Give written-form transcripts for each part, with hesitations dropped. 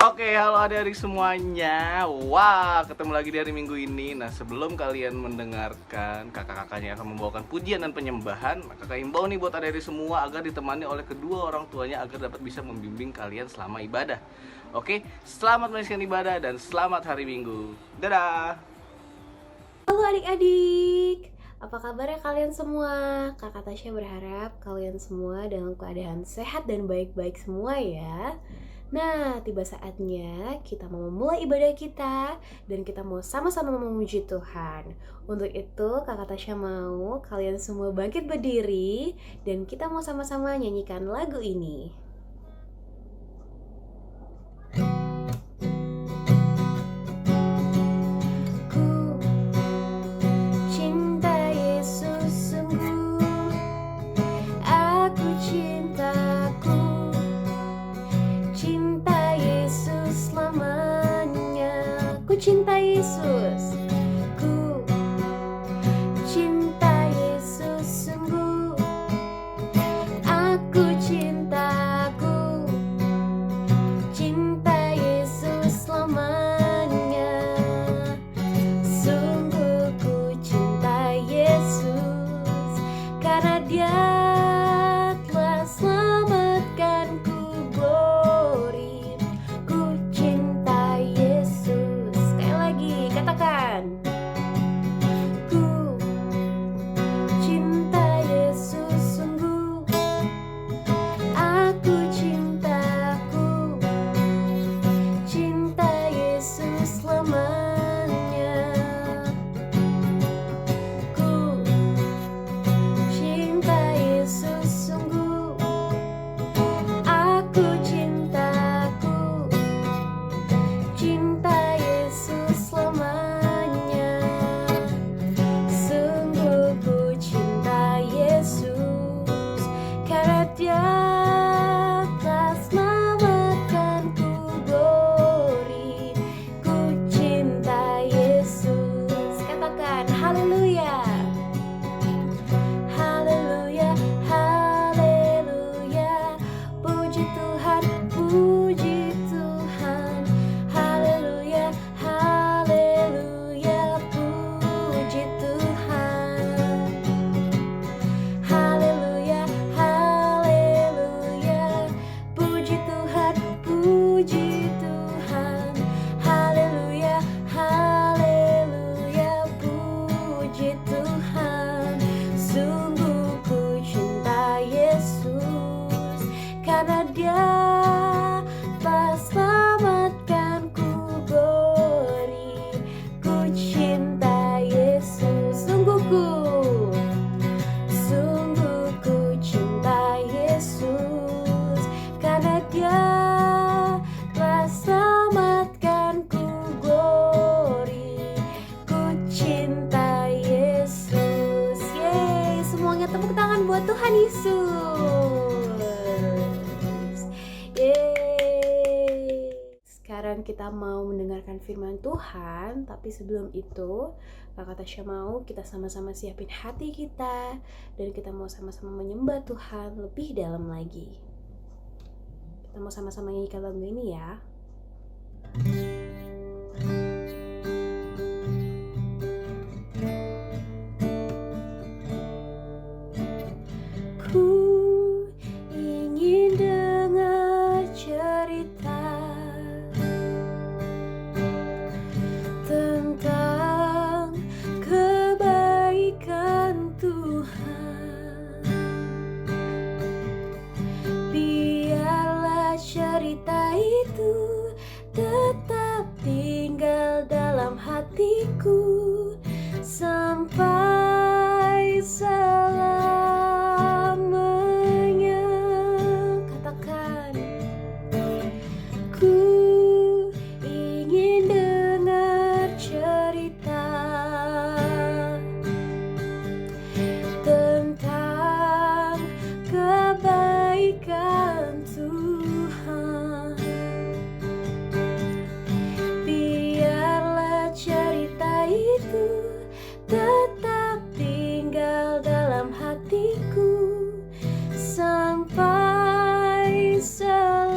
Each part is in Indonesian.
Oke, halo adik-adik semuanya. Wah, ketemu lagi di hari Minggu ini. Nah, sebelum kalian mendengarkan kakak-kakaknya akan membawakan pujian dan penyembahan, kakak imbau nih buat adik-adik semua agar ditemani oleh kedua orang tuanya agar dapat bisa membimbing kalian selama ibadah. Oke, selamat melanjutkan ibadah dan selamat hari Minggu. Dadah. Halo adik-adik, apa kabarnya kalian semua? Kakak Tasya berharap kalian semua dalam keadaan sehat dan baik-baik semua ya. Nah, tiba saatnya kita mau memulai ibadah kita dan kita mau sama-sama memuji Tuhan. Untuk itu, Kakak Tasya mau kalian semua bangkit berdiri dan kita mau sama-sama nyanyikan lagu ini. Ku cinta Yesus sungguh, aku cintaku, cinta Yesus selamanya. Ku cinta Yesus, ku cinta Yesus sungguh, aku cintaku, cinta Yesus selamanya. Sungguh ku cinta Yesus, karena Dia telah selamatkanku, glory. Ku cinta Yesus. Sekali lagi, katakan. Ku cinta Yesus sungguh, aku cintaku, cinta Yesus selamanya. Ku cinta Yesus sungguh, aku cintaku, cinta Yesus selamanya. Sungguh ku cinta Yesus, karena Dia telah selamatkanku, glory. Ku cinta Yesus. Katakan haleluya. Haleluya, haleluya. Puji Tuhan, puji Tuhan. Haleluya, haleluya. Puji Tuhan. Haleluya, haleluya. Puji Tuhan, puji Tuhan. Haleluya, haleluya. Puji Tuhan. Sungguh ku cinta Yesus, karena Dia telah selamatkanku, glory. Ku cinta Yesus. Sungguh ku cinta Yesus, karena Dia telah selamatkanku, glory. Ku cinta Yesus. Yeay, semuanya tepuk tangan buat Tuhan Yesus. Yeay. Sekarang kita mau mendengarkan firman Tuhan, tapi sebelum itu Kakak Tasya mau kita sama-sama siapin hati kita dan kita mau sama-sama menyembah Tuhan lebih dalam lagi. Kita mau sama-sama nyanyikan lagu ini ya. Ku ingin dengar cerita tentang kebaikan Tuhan. Biarlah cerita itu tetap tinggal dalam hatiku sampai selamanya. Katakan, ku ingin dengar cerita tentang kebaikan Tuhan. Biarlah cerita itu tetap tinggal dalam hatiku sampai selamanya.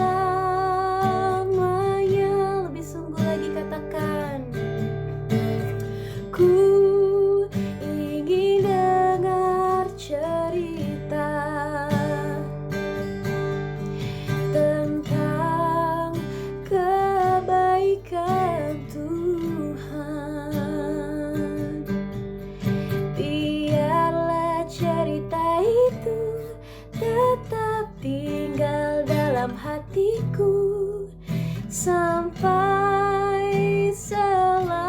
sampai selamanya.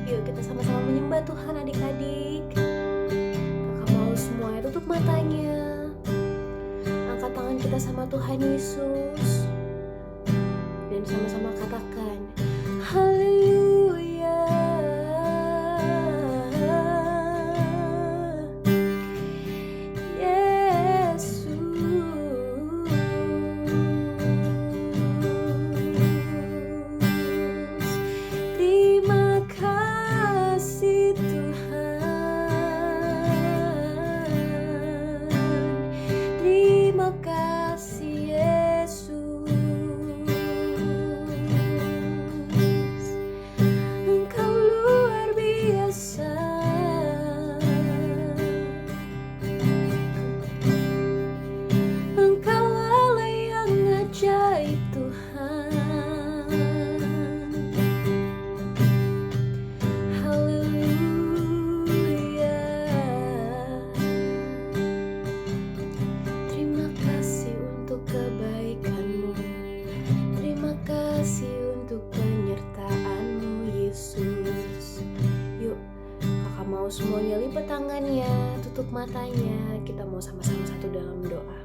Yuk kita sama-sama menyembah Tuhan adik-adik. Kakak mau semuanya tutup matanya. Angkat tangan kita sama Tuhan Yesus dan sama-sama katakan haleluya. Semuanya lipat tangannya, tutup matanya. Kita mau sama-sama satu dalam doa.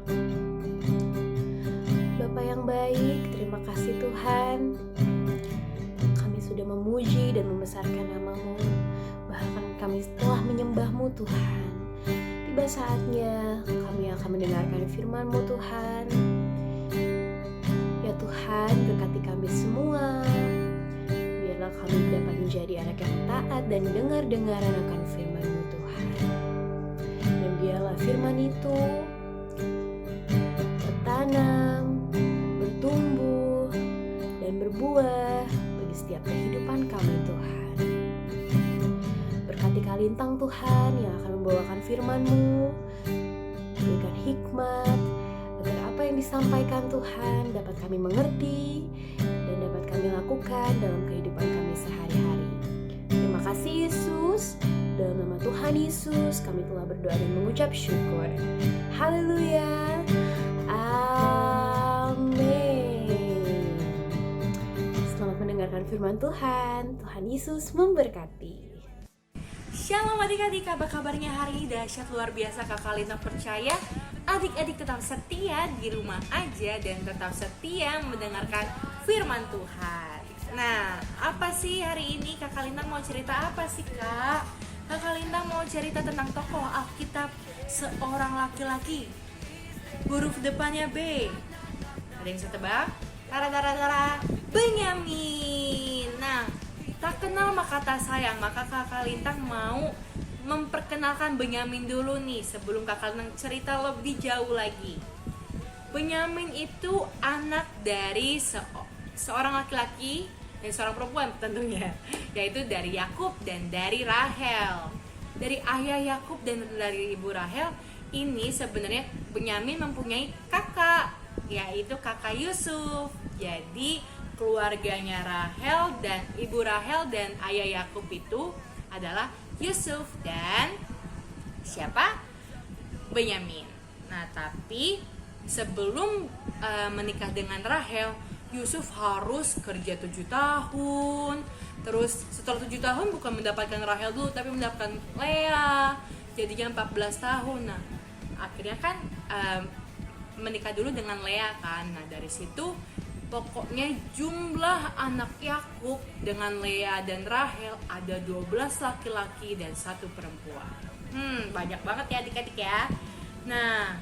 Bapa yang baik, terima kasih Tuhan. Kami sudah memuji dan membesarkan nama-Mu. Bahkan kami telah menyembah-Mu Tuhan. Tiba saatnya kami akan mendengarkan firman-Mu Tuhan. Ya Tuhan, berkati kami semua. Biarlah kami dapat menjadi anak yang taat dan dengar-dengaran akan firman-Mu Tuhan. Dan biarlah firman itu bertanam, bertumbuh, dan berbuah bagi setiap kehidupan kami Tuhan. Berkati Kalintang Tuhan yang akan membawakan firman-Mu, berikan hikmat agar apa yang disampaikan Tuhan dapat kami mengerti dan dapat kami lakukan dalam kehidupan kami sehari-hari. Terima kasih Yesus. Dalam nama Tuhan Yesus kami telah berdoa dan mengucap syukur. Haleluya. Amin. Selamat mendengarkan firman Tuhan. Tuhan Yesus memberkati. Shalom adik-adik, apa kabarnya hari ini? Dahsyat luar biasa. Kakak Lintang percaya adik-adik tetap setia di rumah aja dan tetap setia mendengarkan firman Tuhan. Nah, apa sih hari ini Kakak Lintang mau cerita apa sih Kak? Kakak Lintang mau cerita tentang tokoh Alkitab seorang laki-laki, huruf depannya B. Ada yang bisa tebak? Tara, Benyamin. Nah, tak kenal maka tak sayang, maka Kakak Lintang mau memperkenalkan Benyamin dulu nih sebelum Kakak Lintang cerita lebih jauh lagi. Benyamin itu anak dari seorang laki-laki dan seorang perempuan tentunya, yaitu dari Yakub dan dari Rahel. Dari ayah Yakub dan dari ibu Rahel ini sebenarnya Benyamin mempunyai kakak, yaitu kakak Yusuf. Jadi keluarganya Rahel dan ibu Rahel dan ayah Yakub itu adalah Yusuf dan siapa? Benyamin. Nah, tapi sebelum menikah dengan Rahel, Yusuf harus kerja 7 tahun. Terus setelah 7 tahun bukan mendapatkan Rahel dulu, tapi mendapatkan Lea. Jadinya 14 tahun. Nah, akhirnya kan menikah dulu dengan Lea kan. Nah, dari situ pokoknya jumlah anak Yakub dengan Lea dan Rahel ada 12 laki-laki dan 1 perempuan. Banyak banget ya adik-adik ya. Nah,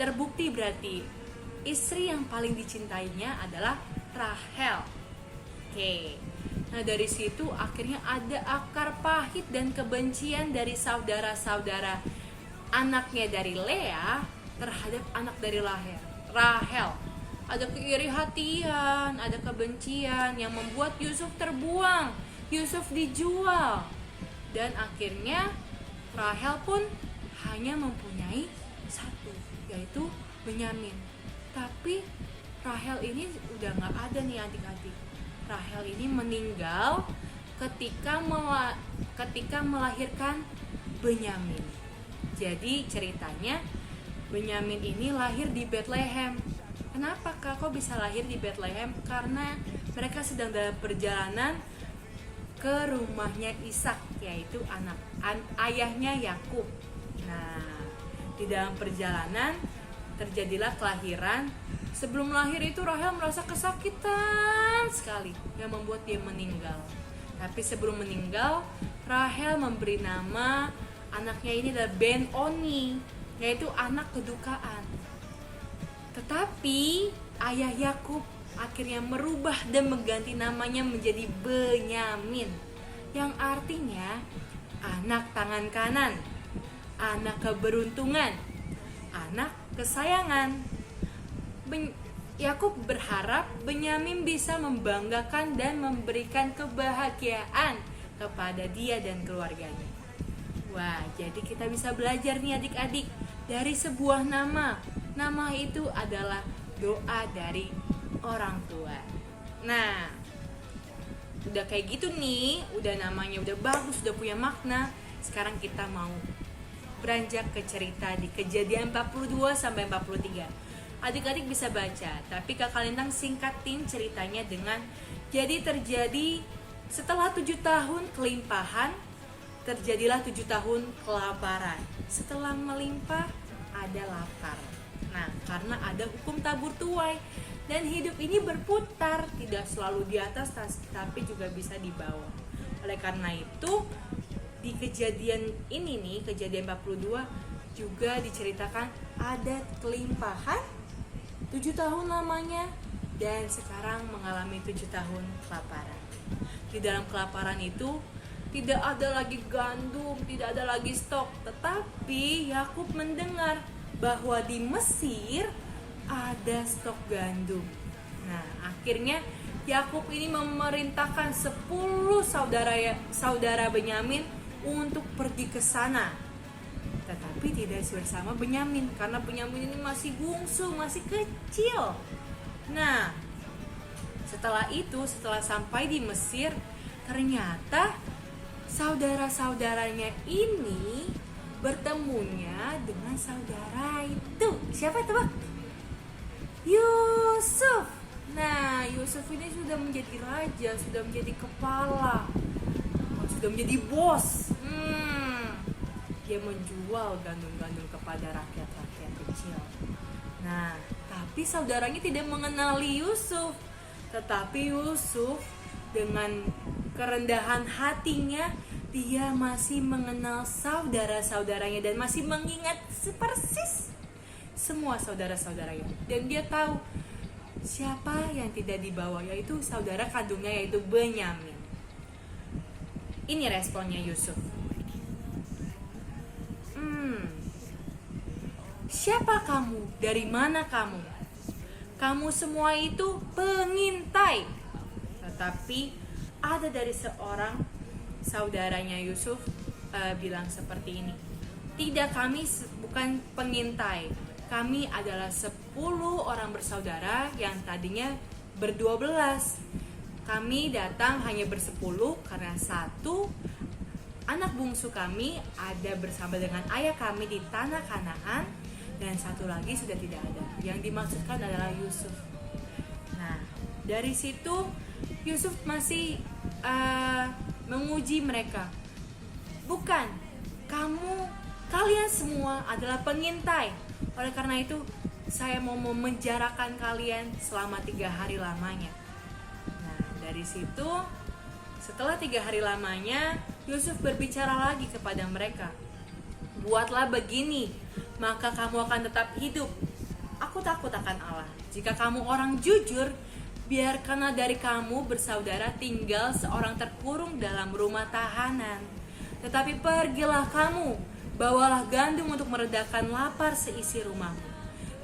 terbukti berarti istri yang paling dicintainya adalah Rahel. Oke. Nah, dari situ akhirnya ada akar pahit dan kebencian dari saudara-saudara anaknya dari Lea terhadap anak dari Rahel. Ada keirihatian, ada kebencian yang membuat Yusuf terbuang, Yusuf dijual. Dan akhirnya Rahel pun hanya mempunyai 1, yaitu Benyamin. Tapi Rahel ini udah gak ada nih adik-adik. Rahel ini meninggal ketika melahirkan Benyamin. Jadi ceritanya Benyamin ini lahir di Bethlehem. Kenapa Kak kok bisa lahir di Bethlehem? Karena mereka sedang dalam perjalanan ke rumahnya Ishak, yaitu ayahnya Yakub. Nah, di dalam perjalanan terjadilah kelahiran. Sebelum lahir itu Rahel merasa kesakitan sekali yang membuat dia meninggal. Tapi sebelum meninggal, Rahel memberi nama anaknya ini adalah Ben-Oni, yaitu anak kedukaan. Tetapi ayah Yakub akhirnya merubah dan mengganti namanya menjadi Benyamin, yang artinya anak tangan kanan, anak keberuntungan, anak kesayangan. Yakub berharap Benyamin bisa membanggakan dan memberikan kebahagiaan kepada dia dan keluarganya. Wah, jadi kita bisa belajar nih adik-adik dari sebuah nama. Nama itu adalah doa dari orang tua. Nah, udah kayak gitu nih, udah namanya udah bagus, udah punya makna. Sekarang kita mau beranjak ke cerita di Kejadian 42 sampai 43. Adik-adik bisa baca, tapi Kakak Lintang singkatin ceritanya dengan jadi terjadi setelah 7 tahun kelimpahan, terjadilah 7 tahun kelaparan. Setelah melimpah, ada lapar. Nah, karena ada hukum tabur tuai dan hidup ini berputar, tidak selalu di atas tapi juga bisa di bawah. Oleh karena itu, di kejadian ini nih, Kejadian 42 juga diceritakan ada kelimpahan 7 tahun lamanya dan sekarang mengalami 7 tahun kelaparan. Di dalam kelaparan itu tidak ada lagi gandum, tidak ada lagi stok, tetapi Yakub mendengar bahwa di Mesir ada stok gandum. Nah, akhirnya Yakub ini memerintahkan 10 saudara Benyamin untuk pergi ke sana. Tetapi tidak bersama Benyamin karena Benyamin ini masih bungsu, masih kecil. Nah, setelah sampai di Mesir, ternyata saudara-saudaranya ini bertemunya dengan saudara itu. Siapa itu, Bang? Yusuf. Nah, Yusuf ini sudah menjadi raja, sudah menjadi kepala, sudah menjadi bos. Dia menjual gandum-gandum kepada rakyat-rakyat kecil. Nah, tapi saudaranya tidak mengenali Yusuf. Tetapi Yusuf dengan kerendahan hatinya, dia masih mengenal saudara-saudaranya dan masih mengingat persis semua saudara-saudaranya. Dan dia tahu siapa yang tidak dibawa, yaitu saudara kandungnya, yaitu Benyamin. Ini responnya Yusuf. Siapa kamu? Dari mana kamu? Kamu semua itu pengintai. Tetapi ada dari seorang saudaranya Yusuf bilang seperti ini. Tidak, kami bukan pengintai. Kami adalah 10 orang bersaudara yang tadinya ber-12. Kami datang hanya ber-10 karena satu anak bungsu kami ada bersama dengan ayah kami di tanah Kanaan dan satu lagi sudah tidak ada. Yang dimaksudkan adalah Yusuf. Nah, dari situ Yusuf masih menguji mereka. Bukan, kalian semua adalah pengintai. Oleh karena itu, saya mau memenjarakan kalian selama 3 hari lamanya. Nah, dari situ setelah 3 hari lamanya, Yusuf berbicara lagi kepada mereka. Buatlah begini, maka kamu akan tetap hidup. Aku takut akan Allah. Jika kamu orang jujur, biarkanlah dari kamu bersaudara tinggal seorang terkurung dalam rumah tahanan. Tetapi pergilah kamu, bawalah gandum untuk meredakan lapar seisi rumahmu.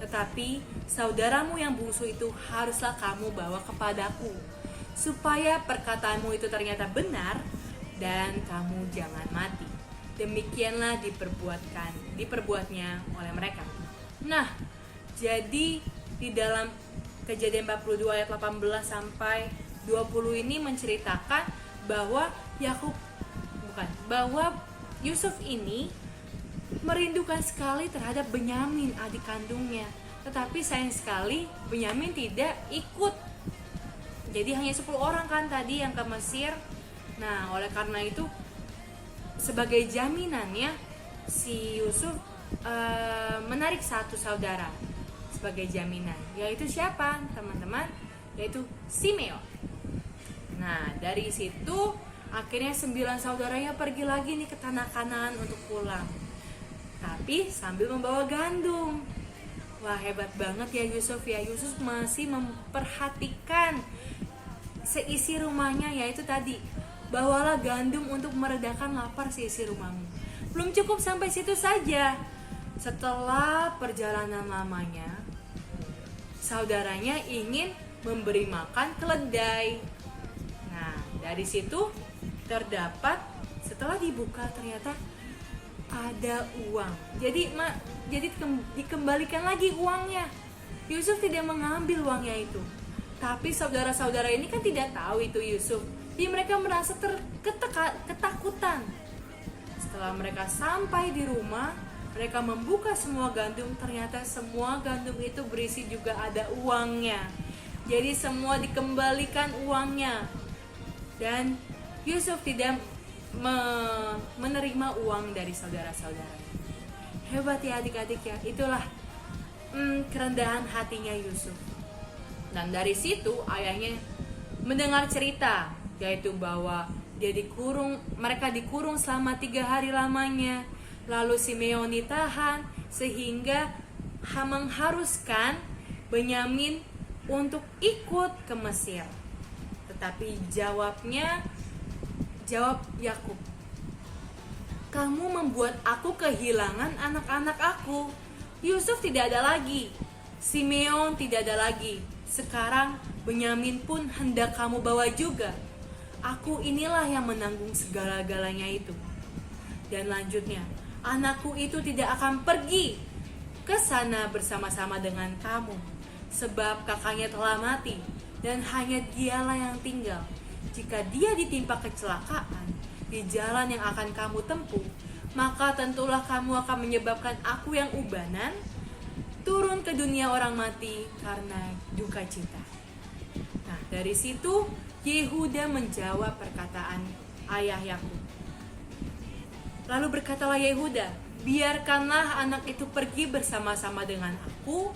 Tetapi saudaramu yang bungsu itu haruslah kamu bawa kepadaku, supaya perkataanmu itu ternyata benar dan kamu jangan mati. Demikianlah diperbuatnya oleh mereka. Nah, jadi di dalam Kejadian 42 ayat 18 sampai 20 ini menceritakan bahwa Yusuf ini merindukan sekali terhadap Benyamin, adik kandungnya. Tetapi sayang sekali Benyamin tidak ikut. Jadi hanya 10 orang kan tadi yang ke Mesir. Nah, oleh karena itu sebagai jaminannya si Yusuf menarik satu saudara sebagai jaminan. Yaitu siapa, teman-teman? Yaitu Simeon. Nah, dari situ akhirnya 9 saudaranya pergi lagi nih ke tanah Kanaan untuk pulang. Tapi sambil membawa gandum. Wah, hebat banget ya Yusuf ya. Yusuf masih memperhatikan seisi rumahnya, yaitu tadi, bawalah gandum untuk meredakan lapar seisi rumahmu. Belum cukup sampai situ saja. Setelah perjalanan lamanya, saudaranya ingin memberi makan keledai. Nah, dari situ terdapat, setelah dibuka ternyata ada uang. Jadi dikembalikan lagi uangnya. Yusuf tidak mengambil uangnya itu. Tapi saudara-saudara ini kan tidak tahu itu Yusuf. Jadi mereka merasa ketakutan. Setelah mereka sampai di rumah, mereka membuka semua gandum. Ternyata semua gandum itu berisi juga ada uangnya. Jadi semua dikembalikan uangnya. Dan Yusuf tidak menerima uang dari saudara-saudaranya. Hebat ya adik-adik ya. Itulah kerendahan hatinya Yusuf. Dan dari situ ayahnya mendengar cerita, yaitu bahwa mereka dikurung selama 3 hari lamanya. Lalu Simeon ditahan sehingga mengharuskan Benyamin untuk ikut ke Mesir. Tetapi jawab Yakub, kamu membuat aku kehilangan anak-anak aku. Yusuf tidak ada lagi, Simeon tidak ada lagi. Sekarang Benyamin pun hendak kamu bawa juga. Aku inilah yang menanggung segala-galanya itu. Dan lanjutnya, anakku itu tidak akan pergi ke sana bersama-sama dengan kamu, sebab kakaknya telah mati dan hanya dialah yang tinggal. Jika dia ditimpa kecelakaan di jalan yang akan kamu tempuh, maka tentulah kamu akan menyebabkan aku yang ubanan turun ke dunia orang mati karena duka cita. Nah, dari situ Yehuda menjawab perkataan ayah Yakub. Lalu berkatalah Yehuda, biarkanlah anak itu pergi bersama-sama dengan aku,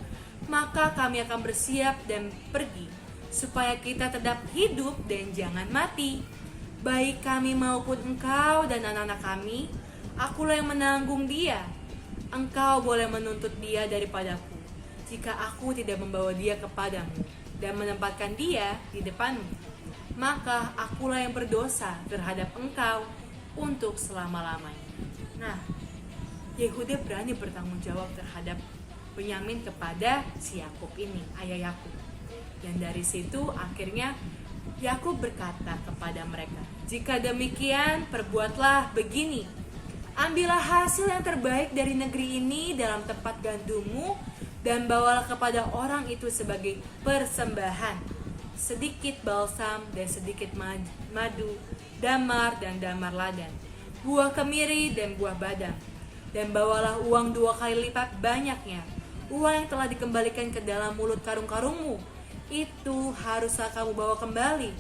maka kami akan bersiap dan pergi, supaya kita tetap hidup dan jangan mati. Baik kami maupun engkau dan anak-anak kami, akulah yang menanggung dia. Engkau boleh menuntut dia daripadaku, jika aku tidak membawa dia kepadamu dan menempatkan dia di depanmu. Maka akulah yang berdosa terhadap engkau untuk selama-lamanya. Nah, Yehuda berani bertanggung jawab terhadap Benyamin kepada si Yakub ini, ayah Yakub. Dan dari situ akhirnya Yakub berkata kepada mereka, jika demikian perbuatlah begini, ambillah hasil yang terbaik dari negeri ini dalam tempat gandummu dan bawalah kepada orang itu sebagai persembahan, sedikit balsam dan sedikit madu, damar dan damar ladan, buah kemiri dan buah badam. Dan bawalah uang 2 kali lipat banyaknya, uang yang telah dikembalikan ke dalam mulut karung-karungmu. Itu haruslah kamu bawa kembali.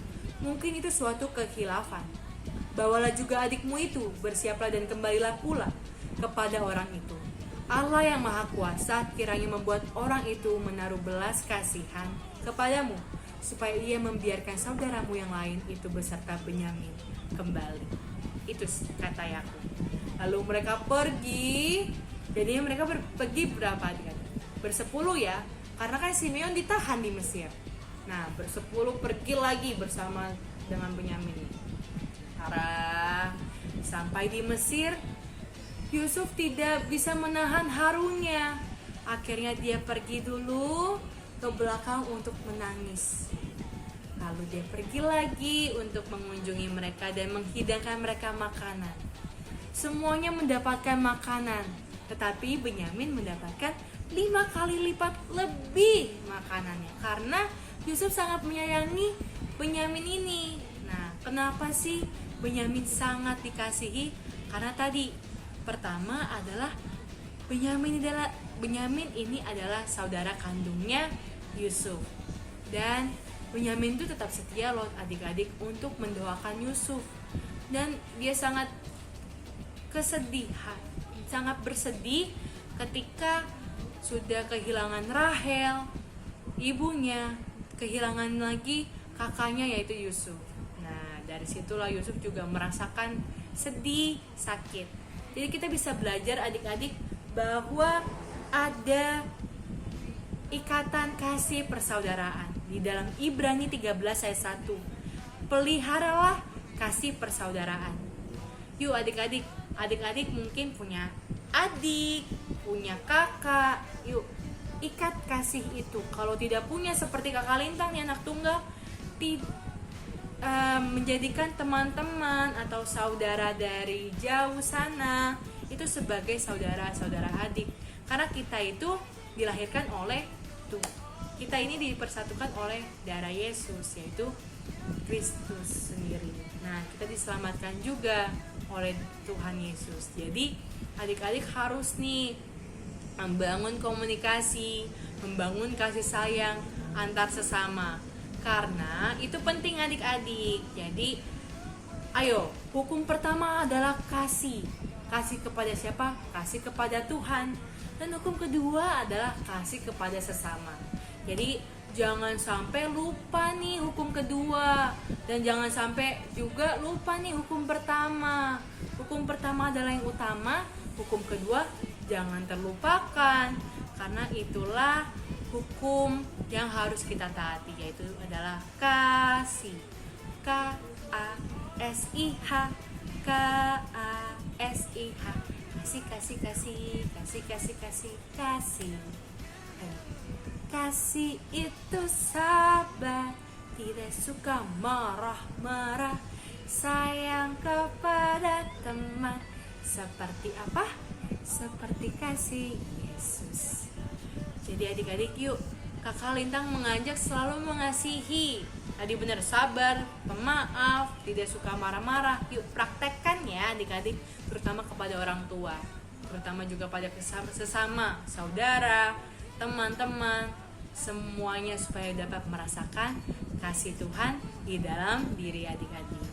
Mungkin itu suatu kekhilafan. Bawalah juga adikmu itu, bersiaplah dan kembalilah pula kepada orang itu. Allah yang Maha Kuasa kiranya membuat orang itu menaruh belas kasihan kepadamu, supaya ia membiarkan saudaramu yang lain itu beserta Benyamin kembali. Itu kata Yakub. Lalu mereka pergi. Jadi mereka pergi berapa adik-adik? Bersepuluh ya, karena kan Simeon ditahan di Mesir. Nah, bersepuluh pergi lagi bersama dengan Benyamin. Karena sampai di Mesir, Yusuf tidak bisa menahan harunya. Akhirnya dia pergi dulu ke belakang untuk menangis. Lalu dia pergi lagi untuk mengunjungi mereka dan menghidangkan mereka makanan. Semuanya mendapatkan makanan, tetapi Benyamin mendapatkan 5 kali lipat lebih makanannya, karena Yusuf sangat menyayangi Benyamin ini. Nah, kenapa sih Benyamin sangat dikasihi? Karena tadi, pertama adalah Benyamin ini adalah saudara kandungnya Yusuf. Dan Benyamin itu tetap setia loh adik-adik untuk mendoakan Yusuf. Dan dia sangat bersedih ketika sudah kehilangan Rahel, ibunya, kehilangan lagi kakaknya yaitu Yusuf. Nah, dari situlah Yusuf juga merasakan sedih, sakit. Jadi kita bisa belajar adik-adik bahwa ada ikatan kasih persaudaraan di dalam Ibrani 13 ayat 1. Peliharalah kasih persaudaraan. Yuk adik-adik mungkin punya adik, punya kakak. Yuk ikat kasih itu. Kalau tidak punya seperti kakak Lintang nih, anak tunggal, menjadikan teman-teman atau saudara dari jauh sana itu sebagai saudara adik, karena kita itu dilahirkan oleh Tuhan. Kita ini dipersatukan oleh darah Yesus, yaitu Kristus sendiri. Nah, kita diselamatkan juga oleh Tuhan Yesus. Jadi adik-adik harus nih membangun komunikasi, membangun kasih sayang antar sesama, karena itu penting adik-adik. Jadi ayo, hukum pertama adalah kasih kepada siapa? Kasih kepada Tuhan. Dan hukum kedua adalah kasih kepada sesama. Jadi jangan sampai lupa nih hukum kedua, dan jangan sampai juga lupa nih hukum pertama. Hukum pertama adalah yang utama, hukum kedua jangan terlupakan, karena itulah hukum yang harus kita taati, yaitu adalah kasih. K-A-S-I-H, K-A-S-I-H. Kasih. Kasih itu sabar, tidak suka marah-marah, sayang kepada teman. Seperti apa? Seperti kasih Yesus. Jadi adik-adik yuk, kakak Lintang mengajak selalu mengasihi. Tadi benar, sabar, pemaaf, tidak suka marah-marah. Yuk praktekkan ya adik-adik, terutama kepada orang tua, terutama juga pada sesama, saudara, teman-teman, semuanya, supaya dapat merasakan kasih Tuhan di dalam diri adik-adik.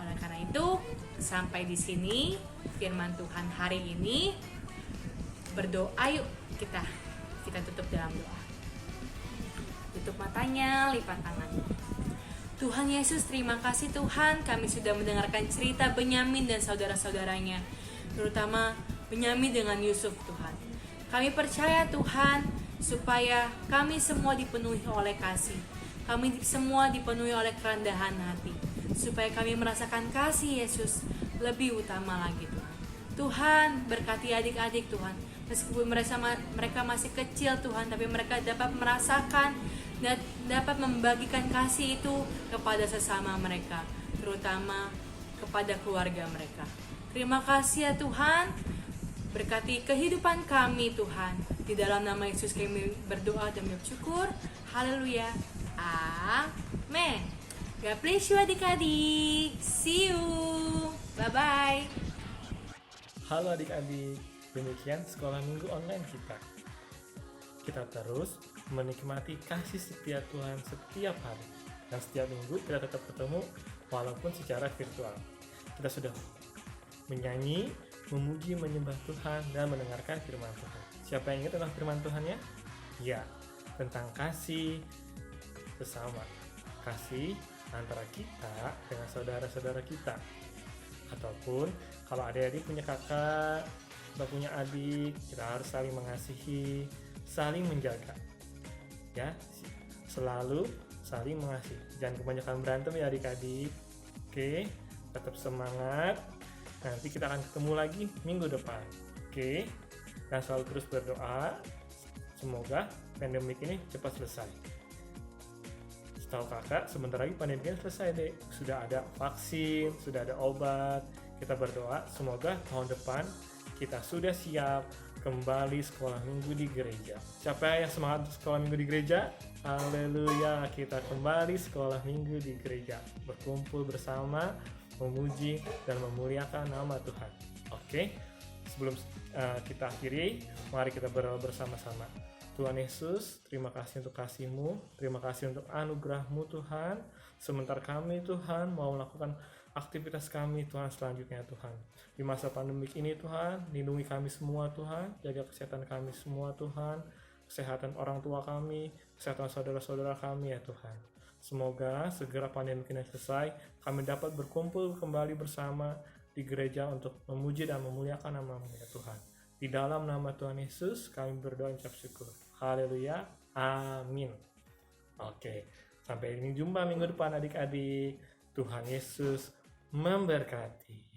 Oleh karena itu, sampai di sini firman Tuhan hari ini. Berdoa yuk kita tutup dalam doa. Tutup matanya, lipat tangan. Tuhan Yesus, terima kasih Tuhan, kami sudah mendengarkan cerita Benyamin dan saudara-saudaranya, terutama Benyamin dengan Yusuf Tuhan. Kami percaya Tuhan, supaya kami semua dipenuhi oleh kasih, kami semua dipenuhi oleh kerendahan hati, supaya kami merasakan kasih Yesus lebih utama lagi Tuhan. Tuhan, berkati adik-adik Tuhan, meskipun mereka masih kecil Tuhan, tapi mereka dapat merasakan dan dapat membagikan kasih itu kepada sesama mereka, terutama kepada keluarga mereka. Terima kasih ya Tuhan, berkati kehidupan kami Tuhan. Di dalam nama Yesus kami berdoa dan bersyukur. Haleluya. Amin. God bless you adik-adik. See you. Bye-bye. Halo adik-adik, demikian sekolah minggu online kita. Kita terus menikmati kasih setia Tuhan setiap hari. Dan setiap minggu kita tetap ketemu walaupun secara virtual. Kita sudah menyanyi, memuji, menyembah Tuhan, dan mendengarkan firman Tuhan. Siapa yang ingat tentang firman Tuhan ya? Ya, tentang kasih sesama. Kasih antara kita dengan saudara-saudara kita. Ataupun kalau adik-adik punya kakak atau punya adik, kita harus saling mengasihi, saling menjaga. Ya, selalu saling mengasihi. Jangan kebanyakan berantem ya adik-adik. Oke, tetap semangat. Nanti kita akan ketemu lagi minggu depan. Oke, dan selalu terus berdoa. Semoga pandemik ini cepat selesai. Setahu kakak, sebentar lagi pandemi ini selesai deh. Sudah ada vaksin, sudah ada obat. Kita berdoa semoga tahun depan kita sudah siap kembali sekolah minggu di gereja. Siapa yang semangat sekolah minggu di gereja? Haleluya, kita kembali sekolah minggu di gereja, berkumpul bersama, memuji dan memuliakan nama Tuhan. Oke, sebelum kita akhiri. Mari kita berdoa bersama-sama. Tuhan Yesus, terima kasih untuk kasih-Mu, terima kasih untuk anugerah-Mu Tuhan. Sementara kami Tuhan mau melakukan aktivitas kami Tuhan selanjutnya Tuhan. Di masa pandemik ini Tuhan, lindungi kami semua Tuhan, jaga kesehatan kami semua Tuhan, kesehatan orang tua kami, kesehatan saudara-saudara kami ya Tuhan. Semoga segera pandemi ini selesai, kami dapat berkumpul kembali bersama di gereja untuk memuji dan memuliakan nama-Mu ya Tuhan. Di dalam nama Tuhan Yesus kami berdoa dan ucap syukur. Haleluya. Amin. Oke, sampai ini jumpa minggu depan adik-adik. Tuhan Yesus memberkati.